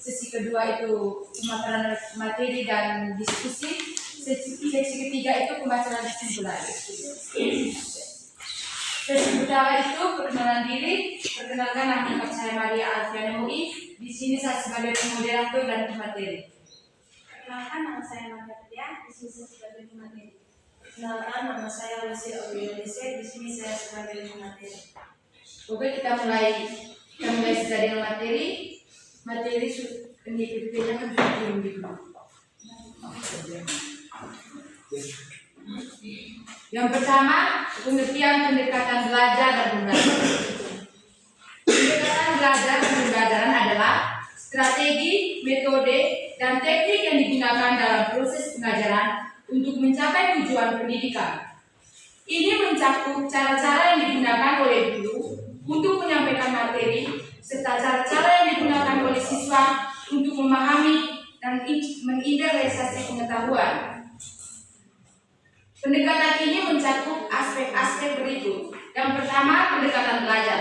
Sesi kedua itu pemaparan materi dan diskusi. Sesi ketiga itu pembacaan kesimpulan. Sesi pertama itu perkenalan diri. Perkenalkan, nama saya Maria Alfiana Mui. Di sini saya sebagai moderator dan pemateri. Perkenalkan, nama saya Maria Tia. Di sini saya sebagai pemateri. Perkenalkan, nama saya Lucy Aureliese. Di sini saya sebagai pemateri. Oke, kita mulai saja dengan materi. Materi ini kita kan belum dulu. Yang pertama, pengertian pendekatan belajar dan pembelajaran. Pendekatan belajar dan pembelajaran adalah strategi, metode, dan teknik yang digunakan dalam proses pengajaran untuk mencapai tujuan pendidikan. Ini mencakup cara-cara yang digunakan oleh guru untuk menyampaikan materi, serta cara-cara yang digunakan oleh siswa untuk memahami dan menginternalisasi pengetahuan. Pendekatan ini mencakup aspek-aspek berikut. Yang pertama, pendekatan belajar.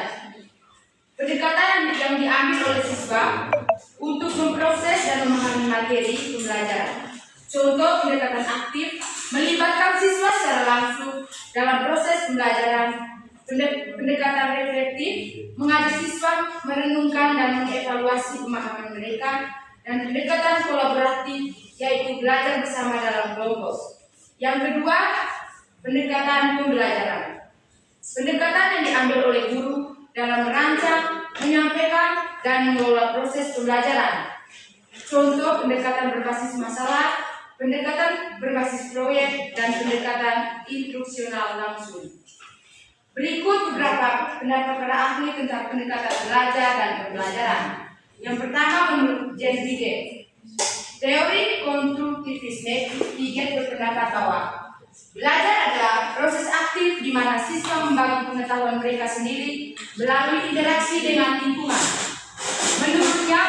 Pendekatan yang diambil oleh siswa untuk memproses dan memahami materi pembelajaran. Contoh pendekatan aktif melibatkan siswa secara langsung dalam proses pembelajaran. Pendekatan reflektif mengajak siswa merenungkan dan mengevaluasi pemahaman mereka, dan pendekatan kolaboratif yaitu belajar bersama dalam kelompok. Yang kedua, pendekatan pembelajaran. Pendekatan yang diambil oleh guru dalam merancang, menyampaikan, dan mengelola proses pembelajaran. Contoh pendekatan berbasis masalah, pendekatan berbasis proyek, dan pendekatan instruksional langsung. Berikut beberapa pendapat para ahli tentang pendekatan belajar dan pembelajaran. Yang pertama, menurut James Piaget, teori konstruktivisme Piaget berpendapat bahwa belajar adalah proses aktif di mana siswa membangun pengetahuan mereka sendiri melalui interaksi dengan lingkungan. Menurutnya,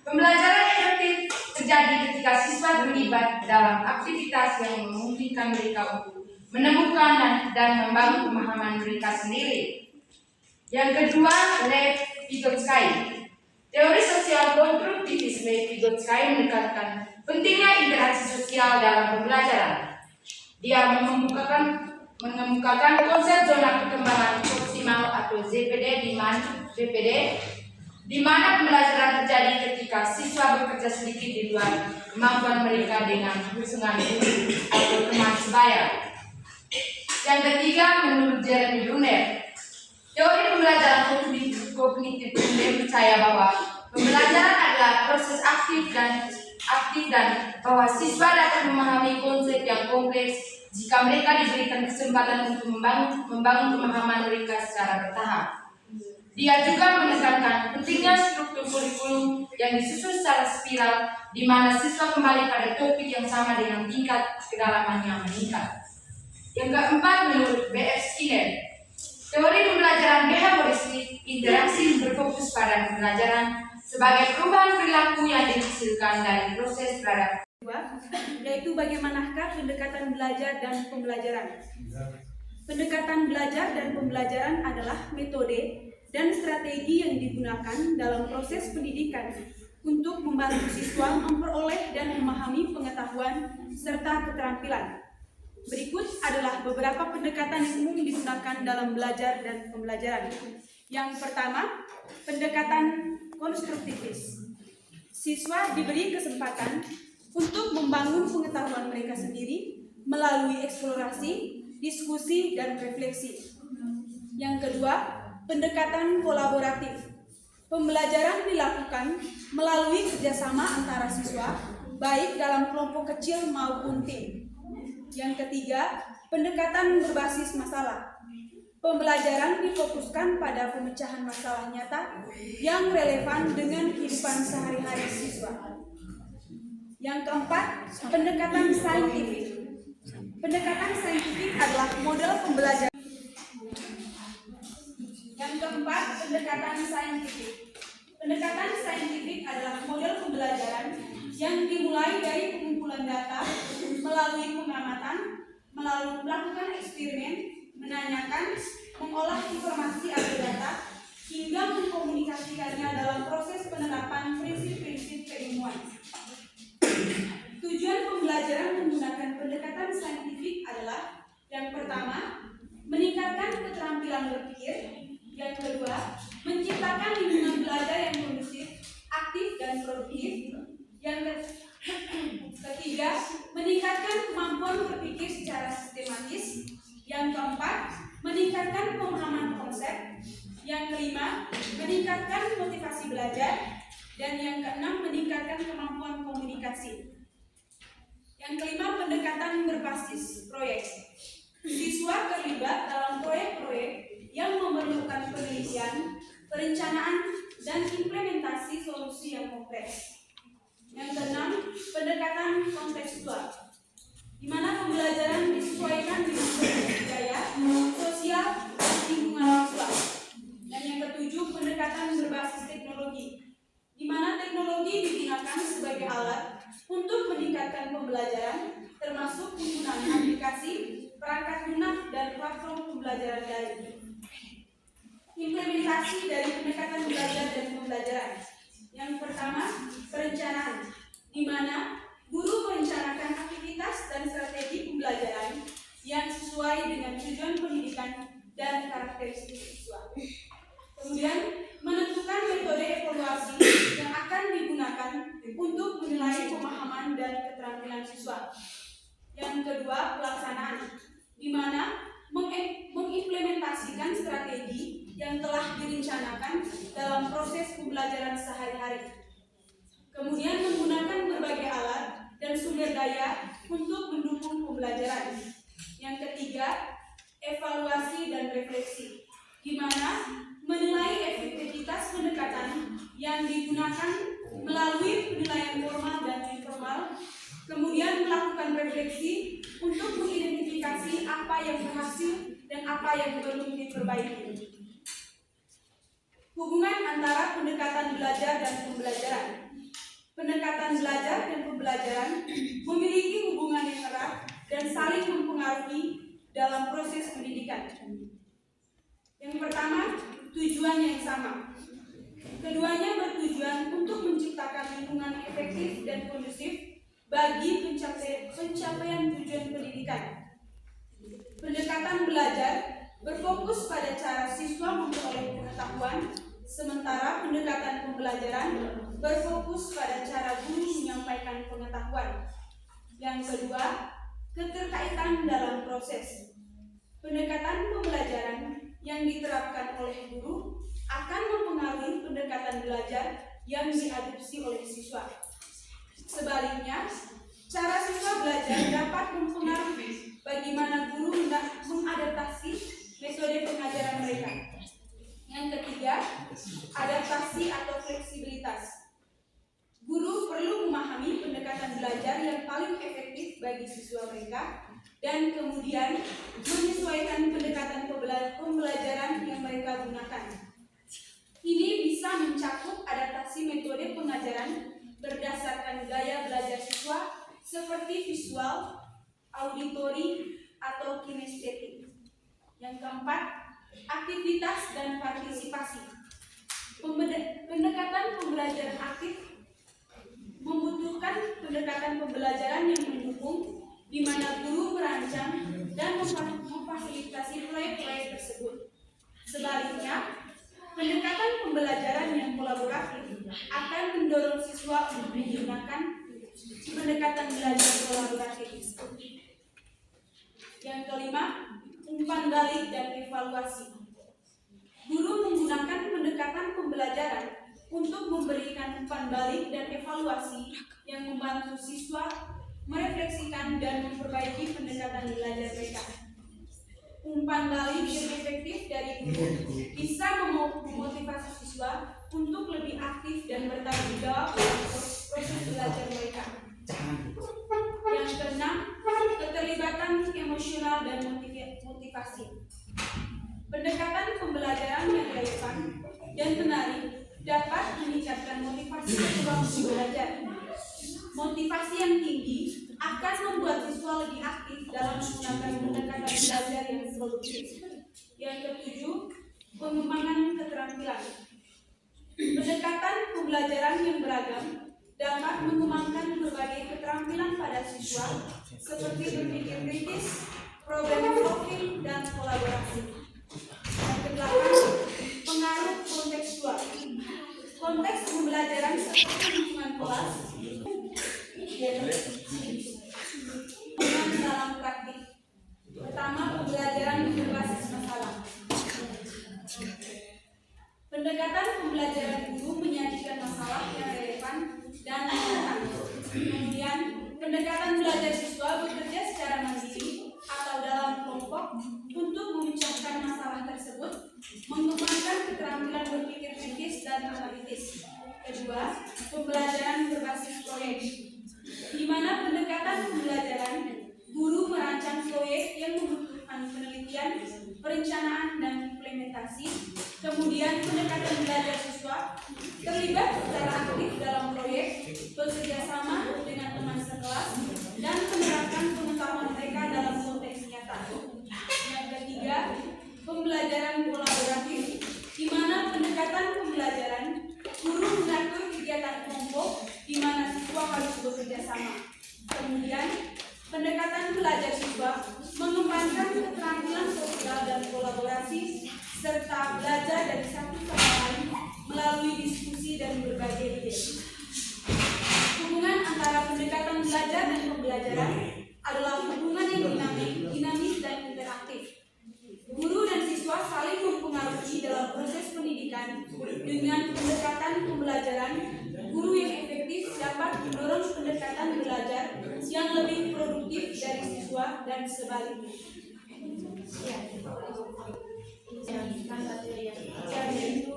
pembelajaran efektif terjadi ketika siswa terlibat dalam aktivitas yang memungkinkan mereka untuk menemukan dan membangun pemahaman mereka sendiri. Yang kedua, Lev Vygotsky. Teori sosial konstruktivisme Vygotsky menekankan pentingnya interaksi sosial dalam pembelajaran. Dia mengemukakan konsep zona perkembangan proksimal atau ZPD di mana pembelajaran terjadi ketika siswa bekerja sedikit di luar kemampuan mereka dengan dukungan guru atau teman sebaya. Yang ketiga, menurut Jeremy Brunner, teori pembelajaran kognitif Brunner percaya bahwa pembelajaran adalah proses aktif dan bahwa siswa dapat memahami konsep yang kompleks jika mereka diberikan kesempatan untuk membangun pemahaman mereka secara bertahap. Dia juga menekankan pentingnya struktur kurikulum yang disusun secara spiral, di mana siswa kembali pada topik yang sama dengan tingkat kedalaman yang meningkat. Yang keempat, menurut B.F. Skinner, teori pembelajaran behavioristik interaksi berfokus pada pembelajaran sebagai perubahan perilaku yang dihasilkan dari proses beradaptasi. Yaitu bagaimanakah pendekatan belajar dan pembelajaran. Pendekatan belajar dan pembelajaran adalah metode dan strategi yang digunakan dalam proses pendidikan untuk membantu siswa memperoleh dan memahami pengetahuan serta keterampilan. Berikut adalah beberapa pendekatan yang umum digunakan dalam belajar dan pembelajaran. Yang pertama, pendekatan konstruktivis. Siswa diberi kesempatan untuk membangun pengetahuan mereka sendiri melalui eksplorasi, diskusi, dan refleksi. Yang kedua, pendekatan kolaboratif. Pembelajaran dilakukan melalui kerjasama antara siswa, baik dalam kelompok kecil maupun tim. Yang ketiga, pendekatan berbasis masalah. Pembelajaran difokuskan pada pemecahan masalah nyata yang relevan dengan kehidupan sehari-hari siswa. Yang keempat, pendekatan saintifik. Pendekatan saintifik adalah model pembelajaran. Yang keempat, pendekatan saintifik. Pendekatan saintifik adalah model pembelajaran yang dimulai dari pengumpulan data melalui pengamatan, melalui melakukan eksperimen, menanyakan, mengolah informasi atau data, hingga mengkomunikasikannya dalam proses penerapan prinsip-prinsip Dan yang keenam, meningkatkan kemampuan komunikasi. Yang kelima, pendekatan berbasis proyek. Siswa terlibat dalam proyek-proyek yang memerlukan penelitian, perencanaan, dan implementasi solusi yang kompleks. Yang keenam, pendekatan kontekstual, di mana pembelajaran disesuaikan dengan budaya, sosial, dan lingkungan siswa. Dan yang ketujuh, pendekatan berbasis teknologi, di mana teknologi digunakan sebagai alat untuk meningkatkan pembelajaran, termasuk penggunaan aplikasi, perangkat lunak, dan platform pembelajaran daring. Implementasi dari pendekatan belajar dan pembelajaran. Yang pertama, perencanaan, di mana guru merencanakan aktivitas dan strategi pembelajaran yang sesuai dengan tujuan pendidikan dan karakteristik siswa. Kemudian, menentukan metode evaluasi yang akan digunakan untuk menilai pemahaman dan keterampilan siswa. Yang kedua, pelaksanaan, di mana mengimplementasikan strategi yang telah direncanakan dalam proses pembelajaran sehari-hari. Kemudian, menggunakan berbagai alat dan sumber daya untuk mendukung pembelajaran. Yang ketiga, evaluasi dan refleksi, di mana menilai efektivitas pendekatan yang digunakan melalui penilaian formal dan informal, kemudian melakukan refleksi untuk mengidentifikasi apa yang berhasil dan apa yang perlu diperbaiki. Hubungan antara pendekatan belajar dan pembelajaran. Pendekatan belajar dan pembelajaran memiliki hubungan yang erat dan saling mempengaruhi dalam proses pendidikan. Yang pertama, tujuan yang sama. Keduanya bertujuan untuk menciptakan lingkungan efektif dan kondusif bagi pencapaian tujuan pendidikan. Pendekatan belajar berfokus pada cara siswa memperoleh pengetahuan, sementara pendekatan pembelajaran berfokus pada cara guru menyampaikan pengetahuan. Yang kedua, keterkaitan dalam proses. Pendekatan pembelajaran yang diterapkan oleh guru akan mempengaruhi pendekatan belajar yang diadopsi oleh siswa. Sebaliknya, cara siswa belajar dapat mempengaruhi bagaimana guru mengadaptasi metode pengajaran mereka. Yang ketiga, adaptasi atau fleksibilitas. Guru perlu memahami pendekatan belajar yang paling efektif bagi siswa mereka dan kemudian menyesuaikan pendekatan pembelajaran yang mereka gunakan. Ini bisa mencakup adaptasi metode pengajaran berdasarkan gaya belajar siswa seperti visual, auditori, atau kinestetik. Yang keempat, aktivitas dan partisipasi. Pendekatan pembelajaran aktif membutuhkan pendekatan pembelajaran yang mendukung, di mana guru merancang dan memfasilitasi proyek-proyek tersebut. Sebaliknya, pendekatan pembelajaran yang kolaboratif akan mendorong siswa untuk menggunakan pendekatan belajar kolaboratif. Yang kelima, umpan balik dan evaluasi. Guru menggunakan pendekatan pembelajaran untuk memberikan umpan balik dan evaluasi yang membantu siswa merefleksikan dan memperbaiki pendekatan belajar mereka. Umpan balik yang efektif dari guru bisa memotivasi siswa untuk lebih aktif dan bertanggung jawab dalam proses belajar mereka. Yang keenam, keterlibatan emosional dan motivasi. Pendekatan pembelajaran yang relevan dan menarik dapat meningkatkan motivasi siswa untuk belajar. Motivasi yang tinggi akan membuat siswa lebih aktif dalam menggunakan pendekatan belajar yang produktif. Yang ketujuh, pengembangan keterampilan. Pendekatan pembelajaran yang beragam dapat mengembangkan berbagai keterampilan pada siswa seperti berpikir kritis, problem solving, dan kolaborasi. Yang kedelapan, pengaruh kontekstual. Konteks pembelajaran seperti lingkungan kelas, dalam praktik. Pertama, pembelajaran berbasis masalah. Pendekatan pembelajaran guru menyajikan masalah yang relevan Pendekatan belajar siswa bekerja secara mandiri atau dalam kelompok untuk memecahkan masalah tersebut, mengembangkan keterampilan berpikir kritis dan analitis. Kedua, pembelajaran berbasis proyek, di mana pendekatan pembelajaran guru merancang proyek yang membutuhkan penelitian, perencanaan, dan implementasi. Kemudian pendekatan belajar siswa terlibat secara aktif dalam proyek, bekerja sama dengan teman sekelas, dan menerapkan pengetahuan mereka dalam konteks nyata. Yang ketiga, pembelajaran kolaboratif, di mana pendekatan pembelajaran guru mengatur kegiatan kelompok di mana siswa harus bekerja sama. Kemudian, pendekatan belajar siswa mengembangkan keterampilan sosial dan kolaborasi serta belajar dari satu sama lain melalui diskusi dan berbagai ide. Hubungan antara pendekatan belajar dan pembelajaran adalah hubungan yang dinamis dan interaktif. Guru dan siswa saling mempengaruhi dalam proses pendidikan. Dengan pendekatan pembelajaran, guru yang efektif dapat mendorong pendekatan belajar yang lebih produktif dari siswa dan sebaliknya. Ya. Jadi itu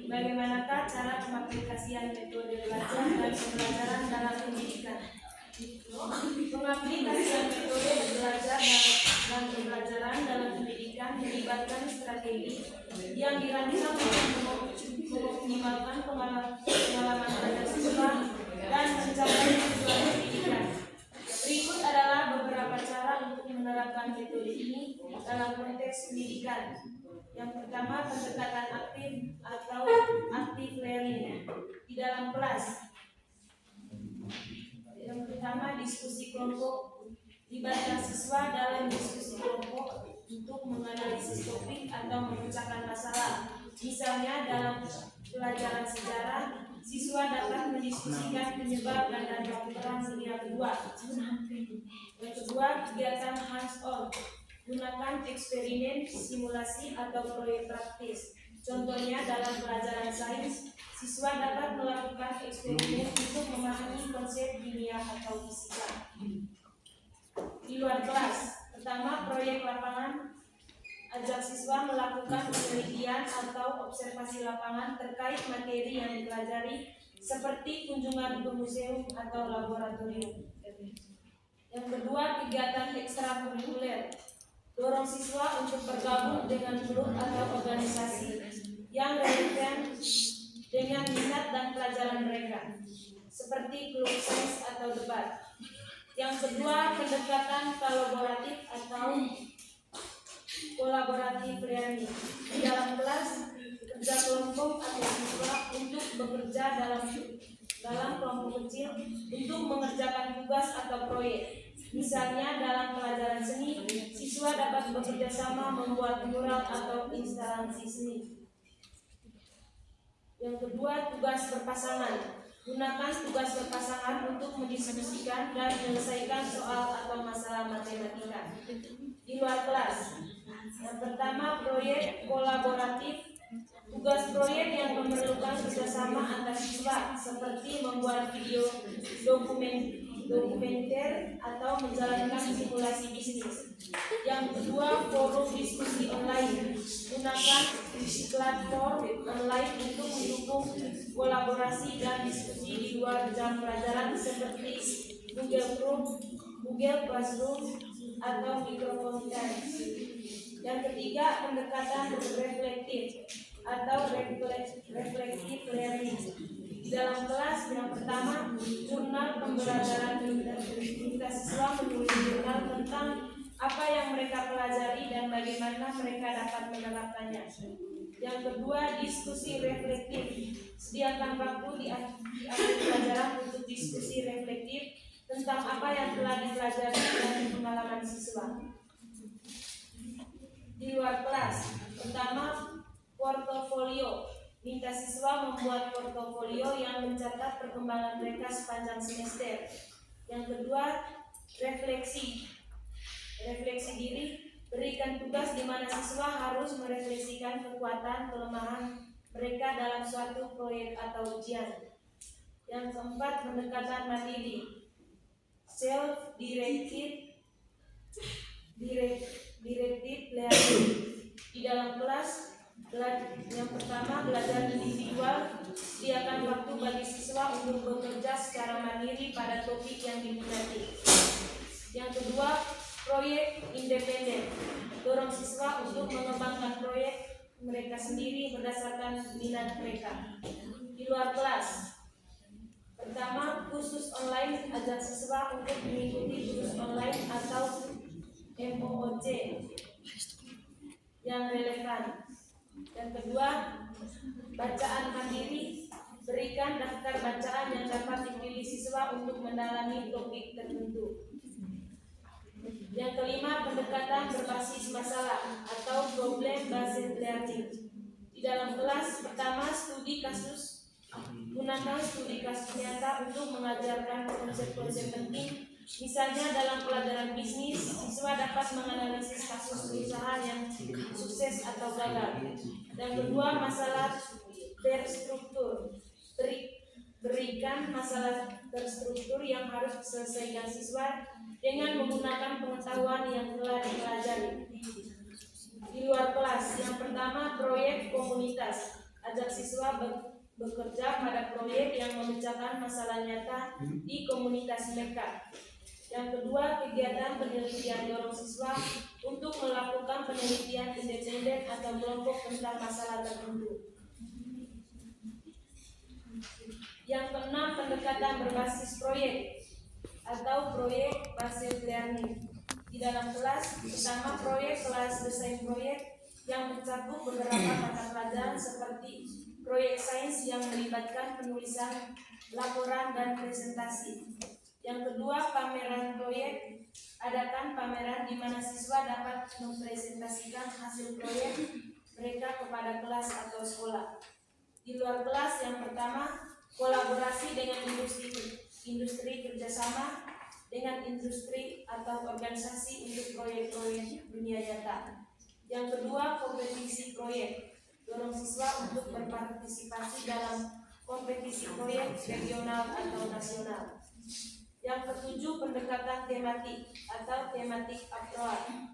bagaimanakah cara pengaplikasian metode belajar dan pembelajaran dalam pendidikan? Pengaplikasian metode belajar dan pembelajaran dalam pendidikan melibatkan strategi yang dirancang untuk mengoptimalkan pengalaman belajar siswa dan mencapai tujuan pendidikan. Berikut adalah beberapa cara untuk menerapkan metode ini dalam konteks pendidikan. Yang pertama, pendekatan aktif atau active learning di dalam kelas. Yang pertama, diskusi kelompok. Libatkan siswa dalam diskusi kelompok untuk menganalisis topik atau memecahkan masalah. Misalnya dalam pelajaran sejarah, siswa dapat mendiskusikan penyebab dan dampak perang dunia kedua. Yang kedua, kegiatan hands-on. Gunakan eksperimen, simulasi, atau proyek praktis. Contohnya dalam pelajaran sains, siswa dapat melakukan eksperimen untuk memahami konsep kimia atau fisika. Di luar kelas, pertama proyek lapangan. Ajak siswa melakukan penelitian atau observasi lapangan terkait materi yang dipelajari, seperti kunjungan ke museum atau laboratorium. Yang kedua, kegiatan ekstrakurikuler. Dorong siswa untuk bergabung dengan grup atau organisasi yang relevan dengan minat dan pelajaran mereka, seperti klub sains atau debat. Yang kedua, pendekatan kolaboratif atau kolaboratif learning. Di dalam kelas, kerja kelompok atau siswa untuk bekerja dalam kelompok kecil untuk mengerjakan tugas atau proyek. Misalnya dalam pelajaran seni, siswa dapat bekerja sama membuat mural atau instalasi seni. Yang kedua, tugas berpasangan. Gunakan tugas berpasangan untuk mendiskusikan dan menyelesaikan soal atau masalah matematika di luar kelas. Yang pertama, proyek kolaboratif. Tugas proyek yang memerlukan kerjasama antar siswa, seperti membuat video dokumenter atau menjalankan simulasi bisnis. Yang kedua, forum diskusi online. Gunakan platform online untuk mendukung kolaborasi dan diskusi di luar jam pelajaran, seperti Google Classroom, atau Microconference. Yang ketiga, pendekatan reflektif atau reflective learning. Di dalam kelas, yang pertama, jurnal pembelajaran. Minta siswa menulis jurnal tentang apa yang mereka pelajari dan bagaimana mereka dapat menerapkannya. Yang kedua, diskusi reflektif. Sediakan waktu di akhir pelajaran untuk diskusi reflektif tentang apa yang telah dipelajari dari pengalaman siswa. Di luar kelas, pertama, portofolio. Minta siswa membuat portofolio yang mencatat perkembangan mereka sepanjang semester. Yang kedua, refleksi diri. Berikan tugas di mana siswa harus merefleksikan kekuatan kelemahan mereka dalam suatu proyek atau ujian. Yang keempat, pendekatan mandiri, self-directed learning. Di dalam kelas, yang pertama, belajar individual, sediakan waktu bagi siswa untuk bekerja secara mandiri pada topik yang diminati. Yang kedua, proyek independen, dorong siswa untuk mengembangkan proyek mereka sendiri berdasarkan minat mereka. Di luar kelas, pertama, kursus online, ajak siswa untuk mengikuti kursus online atau MOOC yang relevan. Yang kedua, bacaan mandiri, berikan daftar bacaan yang dapat dipilih siswa untuk mendalami topik tertentu. Yang kelima, pendekatan berbasis masalah atau problem based learning. Di dalam kelas, pertama, studi kasus, gunakan studi kasus nyata untuk mengajarkan konsep-konsep penting. Misalnya dalam pelajaran bisnis, siswa dapat menganalisis kasus perusahaan yang sukses atau gagal. Yang kedua, masalah terstruktur. Berikan masalah terstruktur yang harus diselesaikan siswa dengan menggunakan pengetahuan yang telah dipelajari. Di luar kelas, yang pertama, proyek komunitas. Ajak siswa bekerja pada proyek yang memecahkan masalah nyata di komunitas mereka. Yang kedua, kegiatan penelitian, dorong siswa untuk melakukan penelitian independen atau kelompok tentang masalah tertentu. Yang keenam, pendekatan berbasis proyek atau proyek based learning. Di dalam kelas, pertama, proyek kelas desain proyek yang mencakup beberapa mata pelajaran seperti proyek sains yang melibatkan penulisan laporan dan presentasi. Yang kedua, pameran proyek. Adakan pameran di mana siswa dapat mempresentasikan hasil proyek mereka kepada kelas atau sekolah. Di luar kelas, yang pertama, kolaborasi dengan industri kerjasama dengan industri atau organisasi untuk proyek-proyek dunia nyata. Yang kedua, kompetisi proyek. Dorong siswa untuk berpartisipasi dalam kompetisi proyek regional atau nasional. Yang ketujuh, pendekatan tematik atau tematik approach.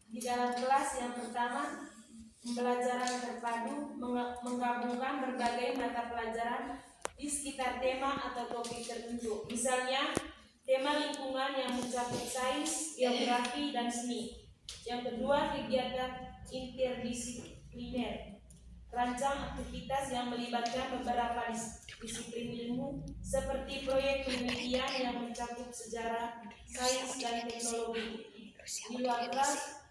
Di dalam kelas, yang pertama, pembelajaran terpadu, menggabungkan berbagai mata pelajaran di sekitar tema atau topik tertentu. Misalnya, tema lingkungan yang mencakup sains, geografi, dan seni. Yang kedua, kegiatan interdisipliner. Rancang aktivitas yang melibatkan beberapa disiplin ilmu seperti proyek penelitian yang mencakup sejarah, sains, dan teknologi. Di luar kelas,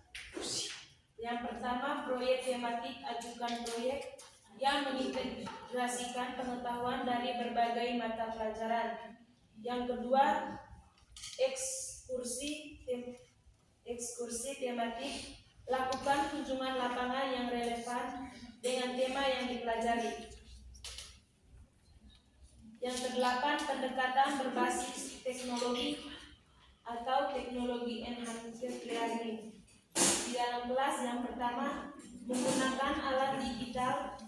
yang pertama, proyek tematik, ajukan proyek yang mengintegrasikan pengetahuan dari berbagai mata pelajaran. Yang kedua, ekskursi tematik, lakukan kunjungan lapangan yang relevan dengan tema yang dipelajari. Yang kedelapan, pendekatan berbasis teknologi atau teknologi enhanced learning. Di dalam kelas, yang pertama, menggunakan alat digital,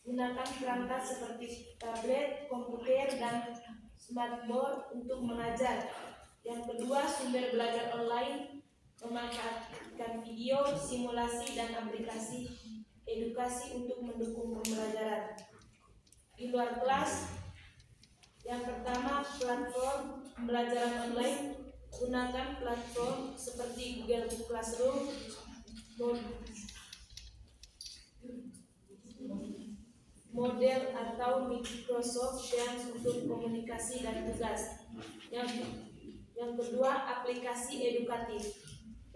gunakan perangkat seperti tablet, komputer, dan smartboard untuk mengajar. Yang kedua, sumber belajar online, memanfaatkan video, simulasi, dan aplikasi edukasi untuk mendukung pembelajaran. Di luar kelas, yang pertama, platform pembelajaran online. Gunakan platform seperti Google Classroom, model atau Microsoft Teams untuk komunikasi dan tugas. Yang kedua, aplikasi edukatif.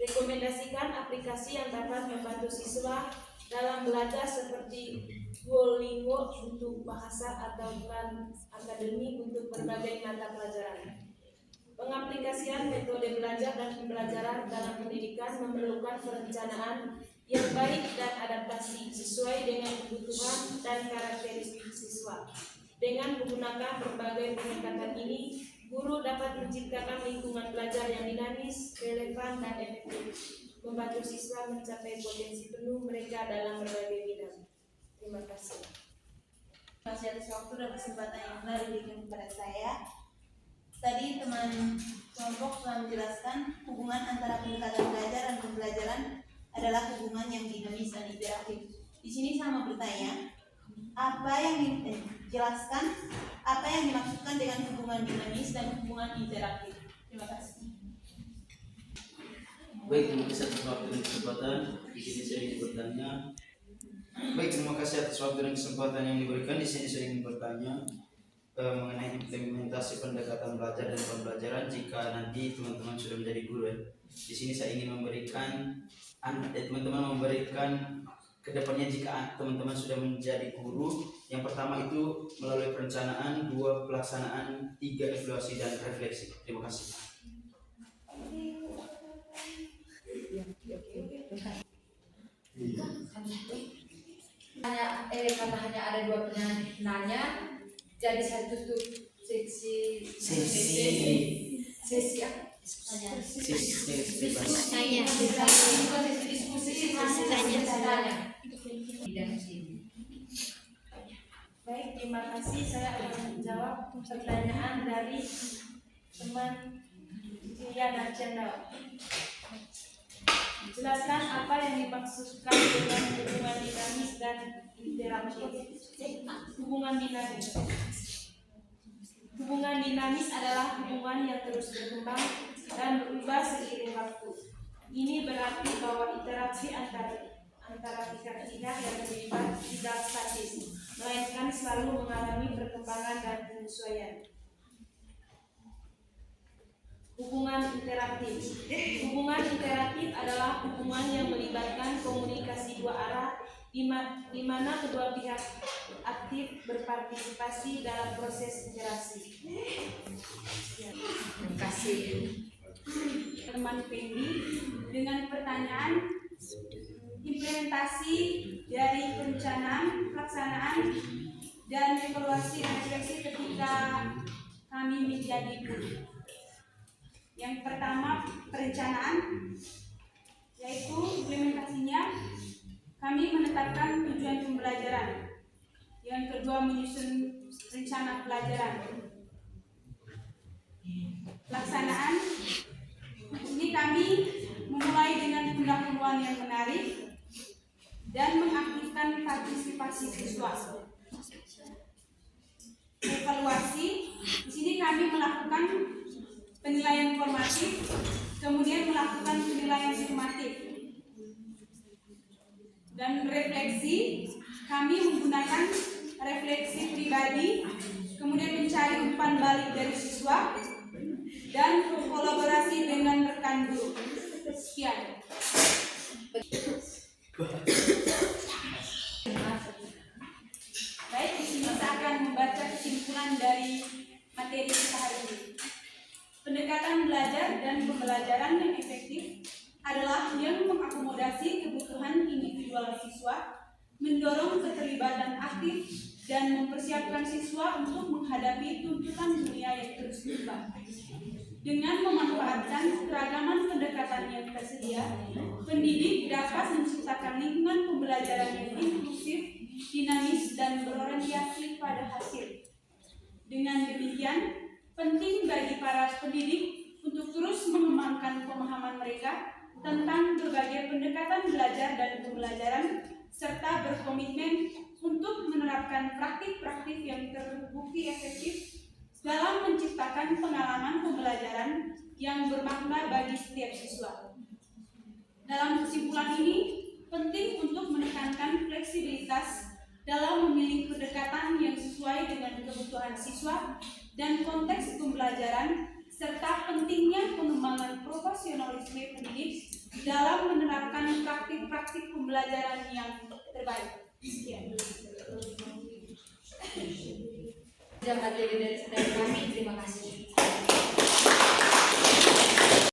Rekomendasikan aplikasi yang dapat membantu siswa dalam belajar seperti Duolingo untuk bahasa atau Khan Academy untuk berbagai mata pelajaran. Pengaplikasian metode belajar dan pembelajaran dalam pendidikan memerlukan perencanaan yang baik dan adaptasi sesuai dengan kebutuhan dan karakteristik siswa. Dengan menggunakan berbagai pendekatan ini, guru dapat menciptakan lingkungan belajar yang dinamis, relevan, dan efektif, membantu siswa mencapai potensi penuh mereka dalam berbagai bidang. Terima kasih. Terima kasih atas waktu dan kesempatan yang telah diberikan kepada saya. Tadi teman kelompok telah menjelaskan hubungan antara pendekatan belajar dan pembelajaran adalah hubungan yang dinamis dan interaktif. Di sini saya mau bertanya, apa yang dijelaskan, apa yang dimaksudkan dengan hubungan dinamis dan hubungan interaktif? Terima kasih. Baik, terima kasih atas waktu dan kesempatan. Di sini saya ingin bertanya. Baik, terima kasih atas waktu dan kesempatan yang diberikan. Di sini saya ingin bertanya mengenai implementasi pendekatan belajar dan pembelajaran jika nanti teman-teman sudah menjadi guru. Di sini saya ingin memberikan teman-teman memberikan kedepannya jika teman-teman sudah menjadi guru. Yang pertama itu melalui perencanaan, 2 pelaksanaan, 3 evaluasi dan refleksi. Terima kasih. Karena hanya ada 2 penanya, jadi satu tuh sesi apa? Diskusi tanya. Baik, terima kasih. Saya akan menjawab pertanyaan dari teman Juliana Channel. Jelaskan apa yang dimaksudkan dengan hubungan dinamis dan interaktif. Hubungan dinamis. Hubungan dinamis adalah hubungan yang terus berkembang dan berubah seiring waktu. Ini berarti bahwa interaksi antara pihak-pihak yang terlibat tidak statis, melainkan selalu mengalami perkembangan dan penyesuaian. Hubungan interaktif. Hubungan interaktif adalah hubungan yang melibatkan komunikasi 2 arah di mana kedua pihak aktif berpartisipasi dalam proses interaksi. Terima kasih. Teman Fendi dengan pertanyaan implementasi dari perencanaan, pelaksanaan, dan evaluasi dan refleksi ketika kami menjadi guru. Yang pertama perencanaan, yaitu implementasinya kami menetapkan tujuan pembelajaran. Yang kedua menyusun rencana pelajaran. Pelaksanaan, ini kami memulai dengan pendahuluan yang menarik dan mengaktifkan partisipasi siswa. Evaluasi, di sini kami melakukan penilaian formatif, kemudian melakukan penilaian sumatif. Dan refleksi, kami menggunakan refleksi pribadi, kemudian mencari umpan balik dari siswa, dan kolaborasi dengan rekan guru. Sekian. Baik, di sini saya akan membaca kesimpulan dari materi kita hari ini. Pendekatan belajar dan pembelajaran yang efektif adalah yang mengakomodasi kebutuhan individual siswa, mendorong keterlibatan aktif, dan mempersiapkan siswa untuk menghadapi tuntutan dunia yang terus berubah. Dengan memanfaatkan keragaman pendekatan yang tersedia, pendidik dapat menciptakan lingkungan pembelajaran yang inklusif, dinamis, dan berorientasi pada hasil. Dengan demikian, penting bagi para pendidik untuk terus mengembangkan pemahaman mereka tentang berbagai pendekatan belajar dan pembelajaran, serta berkomitmen untuk menerapkan praktik-praktik yang terbukti efektif dalam menciptakan pengalaman pembelajaran yang bermakna bagi setiap siswa. Dalam kesimpulan ini, penting untuk menekankan fleksibilitas dalam memilih pendekatan yang sesuai dengan kebutuhan siswa dan konteks pembelajaran, serta pentingnya pengembangan profesionalisme pendidik dalam menerapkan praktik-praktik pembelajaran yang terbaik. Sekian. Materi dari kami, terima kasih.